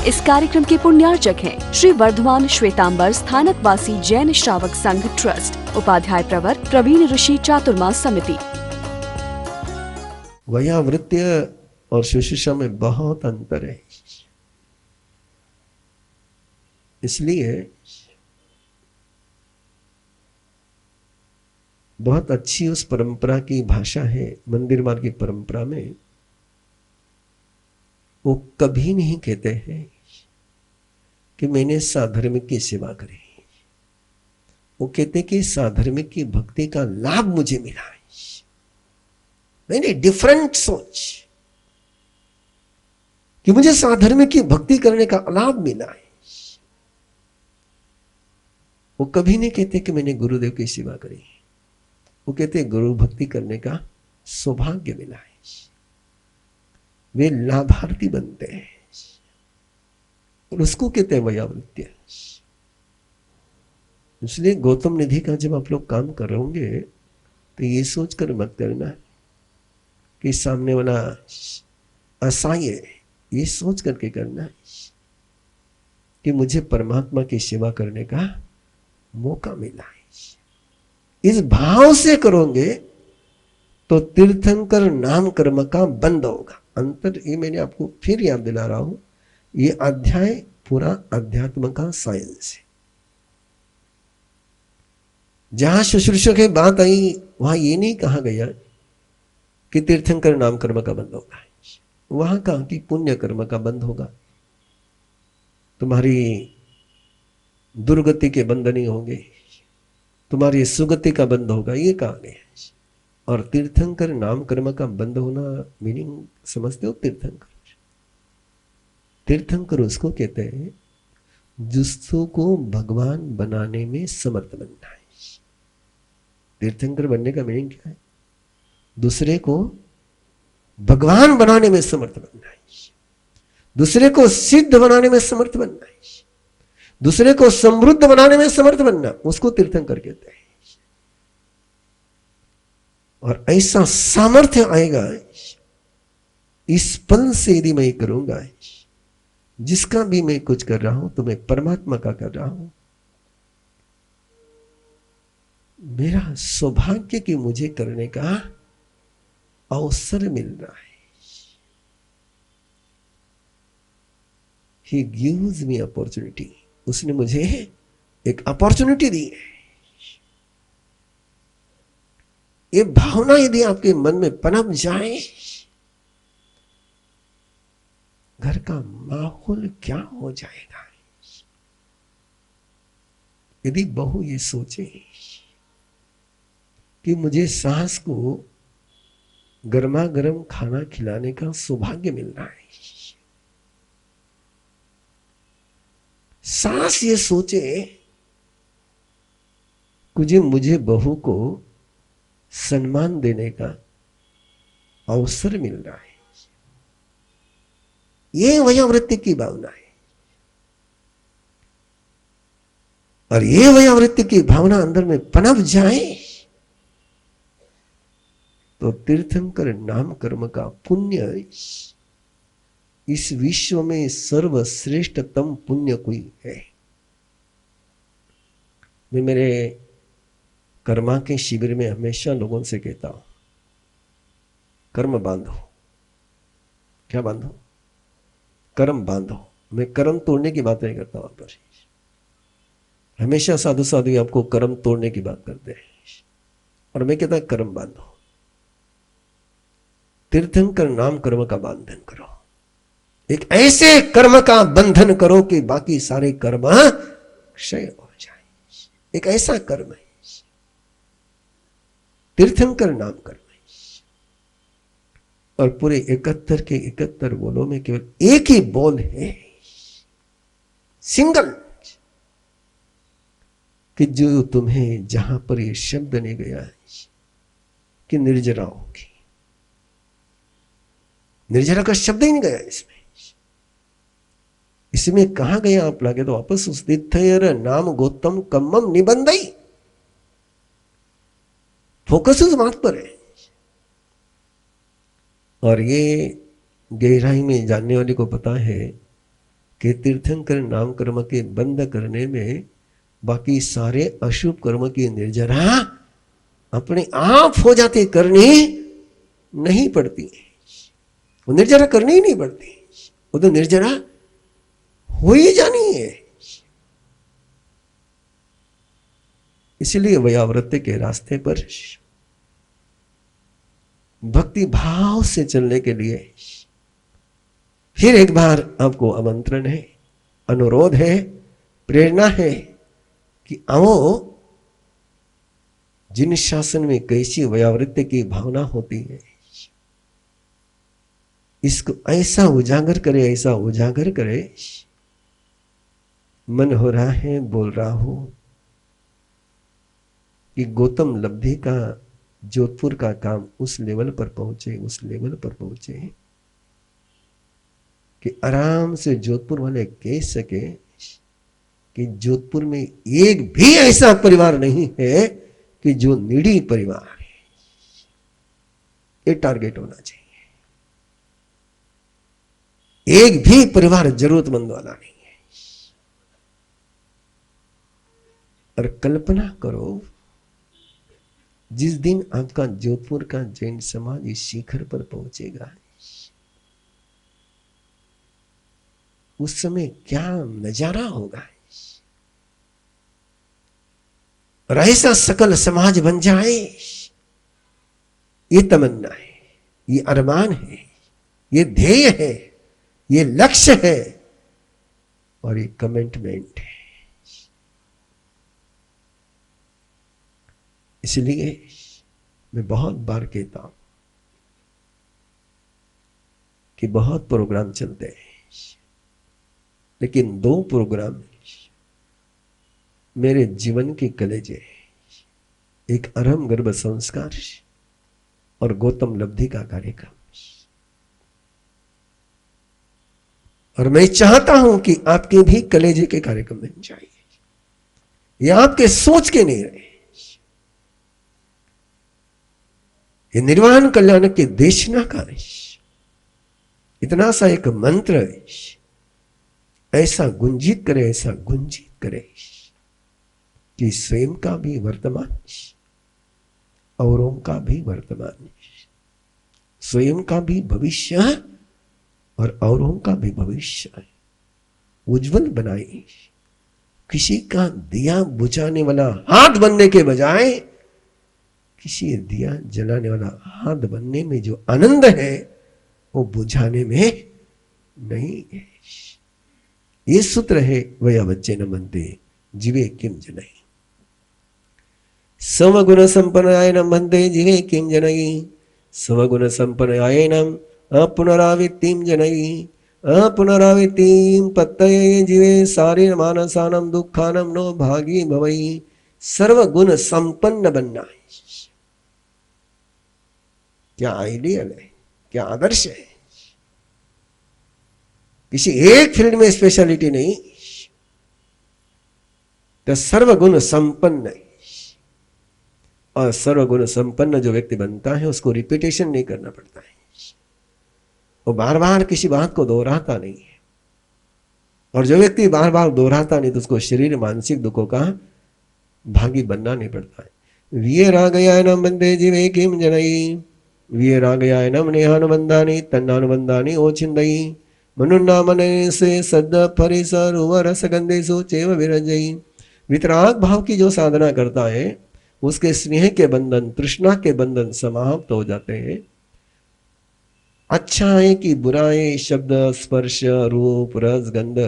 इस कार्यक्रम के पुण्यार्चक हैं श्री वर्धमान श्वेतांबर स्थानकवासी जैन श्रावक संघ ट्रस्ट, उपाध्याय प्रवर प्रवीण ऋषि चातुर्मास समिति। वयावृत्य और शुश्रूषा में बहुत अंतर है, इसलिए बहुत अच्छी उस परंपरा की भाषा है। मंदिर मार्ग की परंपरा में वो कभी नहीं कहते हैं कि मैंने साधर्मिक की सेवा करी, वो कहते कि साधर्मिक की भक्ति का लाभ मुझे मिला है। मैंने डिफरेंट सोच कि मुझे साधर्मिक की भक्ति करने का लाभ मिला है। वो कभी नहीं कहते कि मैंने गुरुदेव की सेवा करी, वो कहते गुरु भक्ति करने का सौभाग्य मिला है। वे लाभार्थी बनते हैं और उसको कहते हैं वयावृत्य। इसलिए गौतम निधि का जब आप लोग काम कर रहे होंगे तो ये सोचकर मत करना कि सामने वाला असहाय है, ये सोच करके करना कि मुझे परमात्मा की सेवा करने का मौका मिला है। इस भाव से करोगे तो तीर्थंकर नाम कर्म का बंध होगा। अंतर ये मैंने आपको फिर याद दिला रहा हूं, ये अध्याय पूरा अध्यात्म का साइंस है। जहां शुश्रूषा की बात आई वहां ये नहीं कहा गया कि तीर्थंकर नाम कर्म का बंध होगा, वहां कहा कि पुण्य कर्म का बंध होगा, तुम्हारी दुर्गति के बंध नहीं होंगे, तुम्हारी सुगति का बंध होगा, ये कहा गया। और तीर्थंकर नाम कर्म का बंध होना मीनिंग समझते हो? तीर्थंकर उसको कहते हैं जिसको भगवान बनाने में समर्थ बनना है। तीर्थंकर बनने का मीनिंग क्या है? दूसरे को भगवान बनाने में समर्थ बनना है, दूसरे को सिद्ध बनाने में समर्थ बनना है, दूसरे को समृद्ध बनाने में समर्थ बनना, उसको तीर्थंकर कहते हैं। और ऐसा सामर्थ्य आएगा इस पल से यदि मैं करूंगा, जिसका भी मैं कुछ कर रहा हूं तो मैं परमात्मा का कर रहा हूं, मेरा सौभाग्य कि मुझे करने का अवसर मिल रहा है। He gives me opportunity, उसने मुझे एक अपॉर्चुनिटी दी है। ये भावना यदि आपके मन में पनप जाए, घर का माहौल क्या हो जाएगा। यदि बहू ये सोचे कि मुझे सास को गर्मा गर्म खाना खिलाने का सौभाग्य मिल रहा है, सास ये सोचे कि मुझे बहू को सम्मान देने का अवसर मिल रहा है, ये वयावृत्ति की भावना है। और ये वयावृत्ति की भावना अंदर में पनप जाए तो तीर्थंकर नाम कर्म का पुण्य इस विश्व में सर्वश्रेष्ठतम पुण्य कोई है। मैं मेरे कर्मा के शिविर में हमेशा लोगों से कहता हूं, कर्म बांधो। क्या बांधो? कर्म बांधो। मैं कर्म तोड़ने की बात नहीं करता वहां पर। हमेशा साधु साधु आपको कर्म तोड़ने की बात करते हैं, और मैं कहता कर्म बांधो। तीर्थंकर नाम कर्म का बंधन करो, एक ऐसे कर्म का बंधन करो कि बाकी सारे कर्म क्षय हो जाए। एक ऐसा कर्म है तीर्थंकर नाम कर्म, और पूरे 71 के 71 बोलों में केवल एक ही बोल है, सिंगल, कि जो तुम्हें जहां पर ये शब्द नहीं गया है कि निर्जरा होगी, निर्जरा का शब्द ही नहीं गया इसमें। इसमें कहा गया आप लागे तो वापस उस तीर्थयर नाम गौतम कम्मम निबंधई, फोकस उस बात पर है। और ये गहराई में जानने वाले को पता है कि तीर्थंकर नाम कर्म के बंद करने में बाकी सारे अशुभ कर्म की निर्जरा अपने आप हो जाते, करनी नहीं पड़ती। वो निर्जरा करनी ही नहीं पड़ती, वो तो निर्जरा हो ही जानी है। इसलिए व्यावृत्ति के रास्ते पर भक्ति भाव से चलने के लिए फिर एक बार आपको आमंत्रण है, अनुरोध है, प्रेरणा है कि आओ, जिन शासन में कैसी व्यावृत्ति की भावना होती है इसको ऐसा उजागर करे, ऐसा उजागर करे। मन हो रहा है, बोल रहा हूं कि गौतम लब्धि का जोधपुर का काम उस लेवल पर पहुंचे, उस लेवल पर पहुंचे कि आराम से जोधपुर वाले कह सके कि जोधपुर में एक भी ऐसा परिवार नहीं है कि जो नीडी परिवार है। ये टारगेट होना चाहिए। एक भी परिवार जरूरतमंद वाला नहीं है। और कल्पना करो, जिस दिन आपका जोधपुर का जैन समाज इस शिखर पर पहुंचेगा, उस समय क्या नजारा होगा। और ऐसा सकल समाज बन जाए, ये तमन्ना है, ये अरमान है, ये ध्येय है, ये लक्ष्य है और ये कमिटमेंट है। इसलिए मैं बहुत बार कहता हूं कि बहुत प्रोग्राम चलते हैं, लेकिन 2 प्रोग्राम मेरे जीवन के कलेजे, एक अरहम गर्भ संस्कार और गौतम लब्धि का कार्यक्रम। और मैं चाहता हूं कि आपके भी कलेजे के कार्यक्रम बन जाए, ये आपके सोच के नहीं रहे। ये निर्वाण कल्याण के देशना का इतना सा एक मंत्र ऐसा गुंजित करे, ऐसा गुंजित करे कि स्वयं का भी वर्तमान, औरों का भी वर्तमान, स्वयं का भी भविष्य और औरों का भी भविष्य उज्जवल बनाए। किसी का दिया बुझाने वाला हाथ बनने के बजाय किसी दिया जलाने वाला हाथ बनने में जो आनंद है वो बुझाने में नहीं है। ये सूत्र है, वया बच्चे न मनते जीवे किम जनई। समगुण संपन्नायनम मनते जीवे किम जनई। समगुण संपन्नायनम अपुनरावृत्तिम जनई। अपुनरावृत्तिम पत्तये जीवे सारे मानसानम दुखानम नो भागी भवई। सर्वगुण संपन्न बनना है। क्या आइडियल है, क्या आदर्श है। किसी एक फील्ड में स्पेशलिटी नहीं, तो सर्वगुण संपन्न है। और सर्वगुण संपन्न जो व्यक्ति बनता है उसको रिपीटेशन नहीं करना पड़ता है, वो बार बार किसी बात को दोहराता नहीं है। और जो व्यक्ति बार बार दोहराता नहीं तो उसको शरीर मानसिक दुखों का भागी बनना नहीं पड़ता है। विये रागयानम बंदे जीवे किम जनई। विये रागयानम नेहानुबंधानी तन्नानुबंधानी ओछिंदई। मनुन्ना मन से सद्द फरिसर रसगंधेसु चेव विरजई। वितराग भाव की जो साधना करता है उसके स्नेह के बंधन, तृष्णा के बंधन समाप्त हो जाते हैं। अच्छाई की बुराई, शब्द, स्पर्श, रूप, रस, गंध,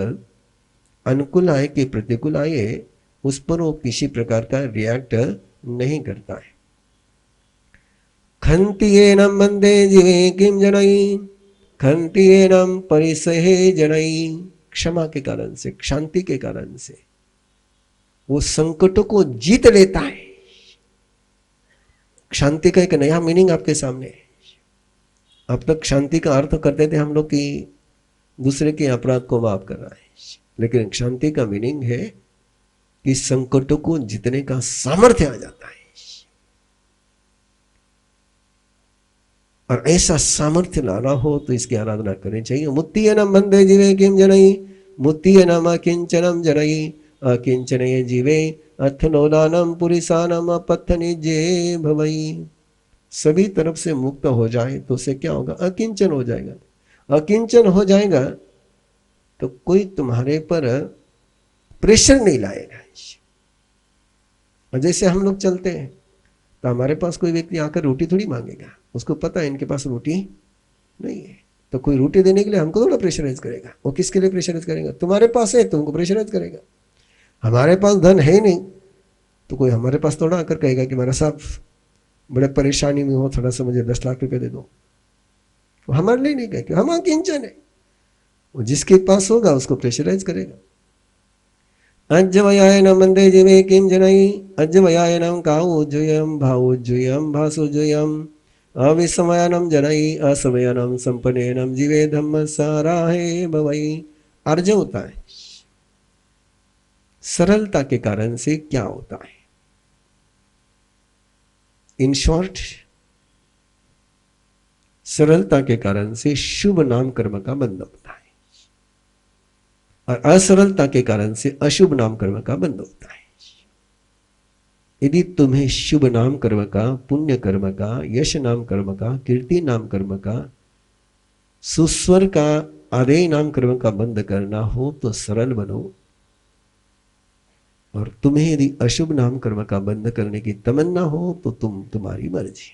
अनुकूल आए कि प्रतिकूल आए, उस पर वो किसी प्रकार का रिएक्ट नहीं करता है। खंतियेनम बंदे जीवे किम जनई। खंतियेनम परिसहे जनई। क्षमा के कारण से, शांति के कारण से वो संकटों को जीत लेता है। शांति का एक नया मीनिंग आपके सामने है। अब तक शांति का अर्थ करते थे हम लोग कि दूसरे के अपराध को माफ करना है, लेकिन शांति का मीनिंग है कि संकटों को जीतने का सामर्थ्य आ जाता है। और ऐसा सामर्थ्य लाना हो तो इसकी आराधना करनी चाहिए। मुत्तियेनम बंदे जीवे किम जनई। मुत्तियनम अकिंचनम जनई अकिंचनये जीवे अथनोदानम पुरिसानम अपत्थनिजे भवई। सभी तरफ से मुक्त हो जाए तो उसे क्या होगा? अकिंचन हो जाएगा। अकिंचन हो जाएगा तो कोई तुम्हारे पर प्रेशर नहीं लाएगा। और जैसे हम लोग चलते हैं तो हमारे पास कोई व्यक्ति आकर रोटी थोड़ी मांगेगा, उसको पता है इनके पास रोटी नहीं है, तो कोई रोटी देने के लिए हमको थोड़ा प्रेशराइज करेगा। वो किसके लिए प्रेशराइज करेगा? तुम्हारे पास है तुमको प्रेशराइज करेगा। हमारे पास धन है नहीं तो कोई हमारे पास थोड़ा आकर कहेगा कि मेरा साहब बड़े परेशानी में हो, थोड़ा सा मुझे 10 लाख रुपए दे दो। तो हमारे लिए नहीं कहेगा, हम अकिंचन है। वो जिसके पास होगा उसको प्रेशराइज करेगा। अज्जवयाय न मंदे जीवे किम जनई अज्जवयाय नम कावोज्जुयम भावोज्जुयम भासोज्जुयम अविस्मयानम जनई असमयानम संपन्नेनम जीवे धम्म साराहे भवई। अर्ज होता है सरलता के कारण से क्या होता है? इन शॉर्ट, सरलता के कारण से शुभ नाम कर्म का बंध होता है और असरलता के कारण से अशुभ नाम कर्म का बंध होता है। यदि तुम्हें शुभ नाम कर्म का, पुण्य कर्म का, यश नाम कर्म का, कीर्ति नाम कर्म का, सुस्वर का, आदेय नाम कर्म का बंध करना हो तो सरल बनो। और तुम्हें यदि अशुभ नाम कर्म का बंध करने की तमन्ना हो तो तुम्हारी मर्जी।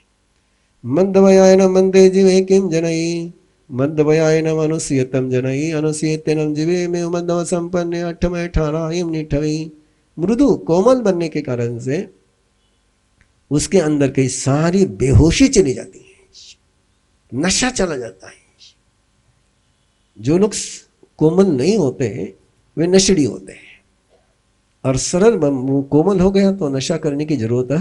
मंदवयाय न मंदे जीवे किम जनई मद्वयाय नम अनुसीयतम जनई अनुसीयतनम जीवे में मद्व संपन्न अठमय ठारायम निठवी। मृदु कोमल बनने के कारण से उसके अंदर की सारी बेहोशी चली जाती है, नशा चला जाता है। जो लोग कोमल नहीं होते वे नशेड़ी होते हैं, और सरल कोमल हो गया तो नशा करने की जरूरत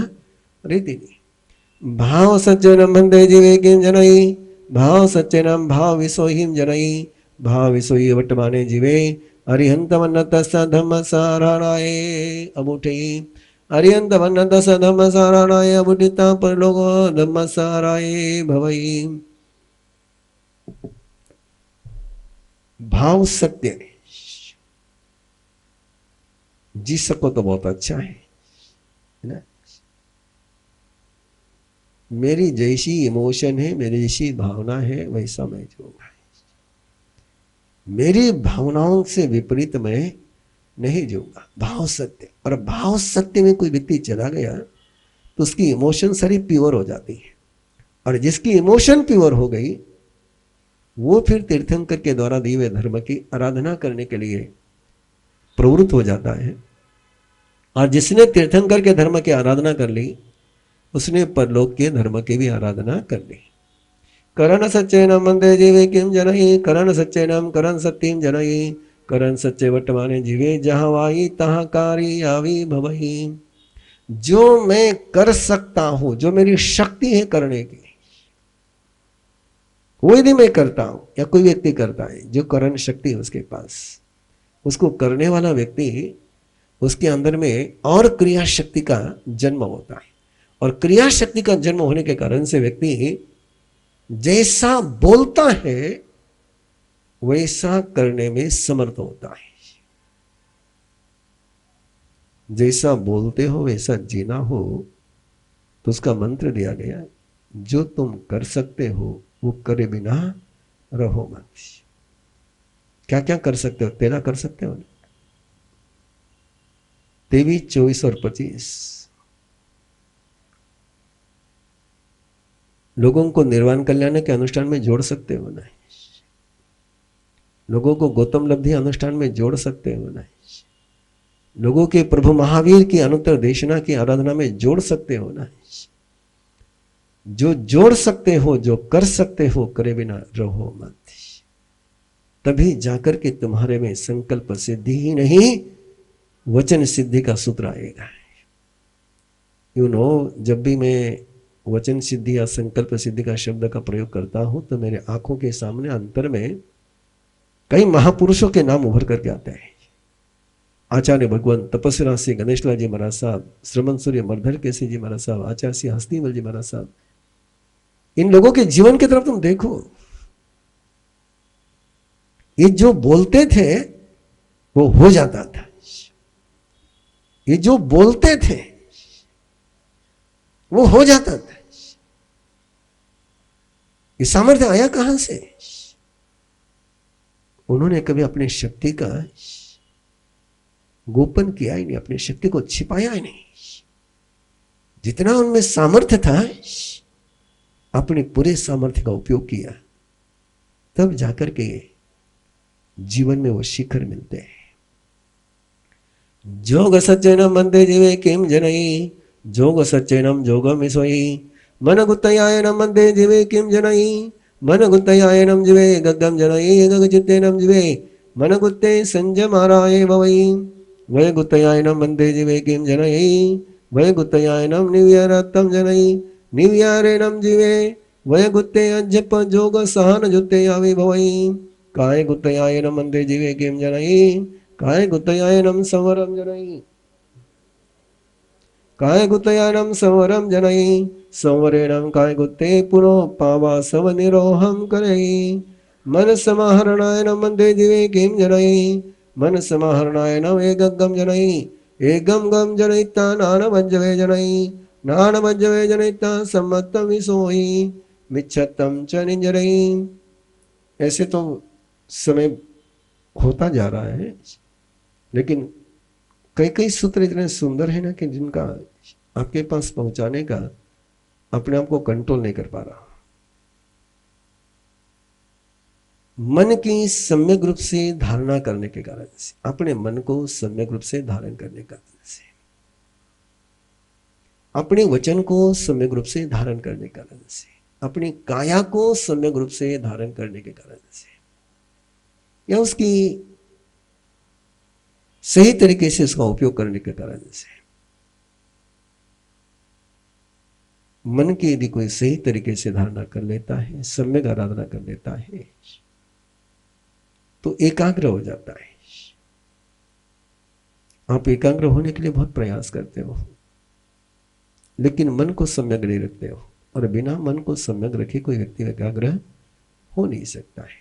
रहती नहीं। भाव सच्चे न बंदे जीवे किम जनई भाव सच्चे नाम भाव विसोहिम जनई भाव विसोही वर्तमाने जीवे अरिहंत वन्नत धम्म साराणाय अबूठे अरिहंत वन्नत धम्म साराणाय अबूठिता परलोको धम्म साराय भवई। भाव सत्य जी सको तो बहुत अच्छा है ना। मेरी जैसी इमोशन है, मेरी जैसी भावना है, वैसा मैं जीऊंगा। मेरी भावनाओं से विपरीत मैं नहीं जीऊंगा। भाव सत्य। और भाव सत्य में कोई व्यक्ति चला गया तो उसकी इमोशन सारी प्योर हो जाती है, और जिसकी इमोशन प्योर हो गई वो फिर तीर्थंकर के द्वारा दिए हुए धर्म की आराधना करने के लिए प्रवृत्त हो जाता है। और जिसने तीर्थंकर के धर्म की आराधना कर ली उसने परलोक के धर्म की भी आराधना कर ली। करण सच्चे नाम मंदे जीवे किम जनई करण सच्चे नाम करण सत्यम जनई करण सच्चे वर्तमाने जीवे जहां वाई तहां कारी आवी भवई। जो मैं कर सकता हूं, जो मेरी शक्ति है करने की, वो यदि मैं करता हूं या कोई व्यक्ति करता है जो करण शक्ति है उसके पास, उसको करने वाला व्यक्ति, उसके अंदर में और क्रिया शक्ति का जन्म होता है। और क्रिया शक्ति का जन्म होने के कारण से व्यक्ति जैसा बोलता है वैसा करने में समर्थ होता है। जैसा बोलते हो वैसा जीना हो तो उसका मंत्र दिया गया, जो तुम कर सकते हो वो करे बिना रहो मत। क्या क्या कर सकते हो? तेरा कर सकते हो ना। 23, 24 और 25 लोगों को निर्वाण कल्याण के अनुष्ठान में जोड़ सकते हो ना। लोगों को गौतम लब्धि अनुष्ठान में जोड़ सकते हो ना। लोगों के प्रभु महावीर की अनुत्तर देशना की आराधना में जोड़ सकते हो ना। जो जोड़ सकते हो, जो कर सकते हो, करे बिना रहो मत। तभी जाकर के तुम्हारे में संकल्प सिद्धि ही नहीं वचन सिद्धि का सूत्र आएगा। जब भी मैं वचन सिद्धि या संकल्प सिद्धि का शब्द का प्रयोग करता हूं तो मेरे आंखों के सामने अंतर में कई महापुरुषों के नाम उभर करके आते हैं। आचार्य भगवान तपस्वी श्री गणेशलाल जी महाराज साहब, श्रमण सूर्य मरधर केसी जी महाराज साहब, आचार्य श्री हस्तीमल जी महाराज साहब। इन लोगों के जीवन की तरफ तुम देखो, ये जो बोलते थे वो हो जाता था। ये जो बोलते थे वो हो जाता था। ये सामर्थ्य आया कहां से? उन्होंने कभी अपनी शक्ति का गोपन किया ही नहीं, अपनी शक्ति को छिपाया ही नहीं। जितना उनमें सामर्थ्य था अपने पूरे सामर्थ्य का उपयोग किया, तब जाकर के जीवन में वो शिखर मिलते हैं। जोग सच्चैनम मंदे जीवे किम जनई, जोग सच्चैनम जोगम सोई, मन गुत्तयायनम मंदे जीवे किम जनई, मन गुत्तयायनम जीवे गगम जनई, गग चित्तेनम जीवे मन गुत्ते संजमाराय भवई, वै गुत्तयायनम मंदे जीवे किम जनई, वै गुत्तयायनम निव्यारत्तम जनई, निव्यारेणम जीवे वै गुत्ते अज्जप जोग सहन जुत्ते आवे भवई, काय गुत्तयायनम मंदे जीवे किम जनई, काय गुत्तयायनम संवरम जनई, काय गुत्तयायनम संवरम जनई, संवरेणम काय गुत्ते पुरो पावा सव निरोहम करई, मन समाहरणायनम मंदे जीवे किम जनई, मन समाहरणायनम एकगम जनई, एकगम गम जनईता नान भज्जवे जनई, नान भज्जवे जनईता सम्मतम विसोई, मिच्छतम च निंजरई। ऐसे तो समय होता जा रहा है, लेकिन कई कई सूत्र इतने सुंदर है ना कि जिनका आपके पास पहुंचाने का अपने आप को कंट्रोल नहीं कर पा रहा। मन की सम्यक रूप से धारणा करने के कारण से, अपने मन को सम्यक रूप से धारण करने के कारण से, अपने वचन को सम्यक रूप से धारण करने के कारण से, अपनी काया को सम्यक रूप से धारण करने के कारण से, या उसकी सही तरीके से उसका उपयोग करने के कारण से, मन की यदि कोई सही तरीके से धारणा कर लेता है, सम्यक आराधना कर लेता है, तो एकाग्र हो जाता है। आप एकाग्र होने के लिए बहुत प्रयास करते हो, लेकिन मन को सम्यक नहीं रखते हो, और बिना मन को सम्यक रखे कोई व्यक्ति एकाग्र हो नहीं सकता है।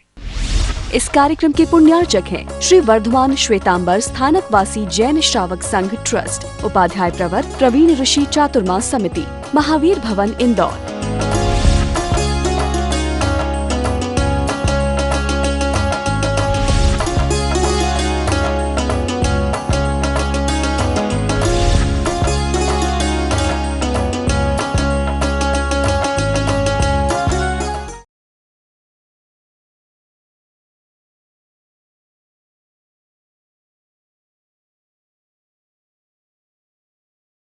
इस कार्यक्रम के पुण्यार्चक हैं श्री वर्धमान श्वेतांबर स्थानकवासी जैन श्रावक संघ ट्रस्ट, उपाध्याय प्रवर प्रवीण ऋषि चातुर्मास समिति, महावीर भवन इंदौर।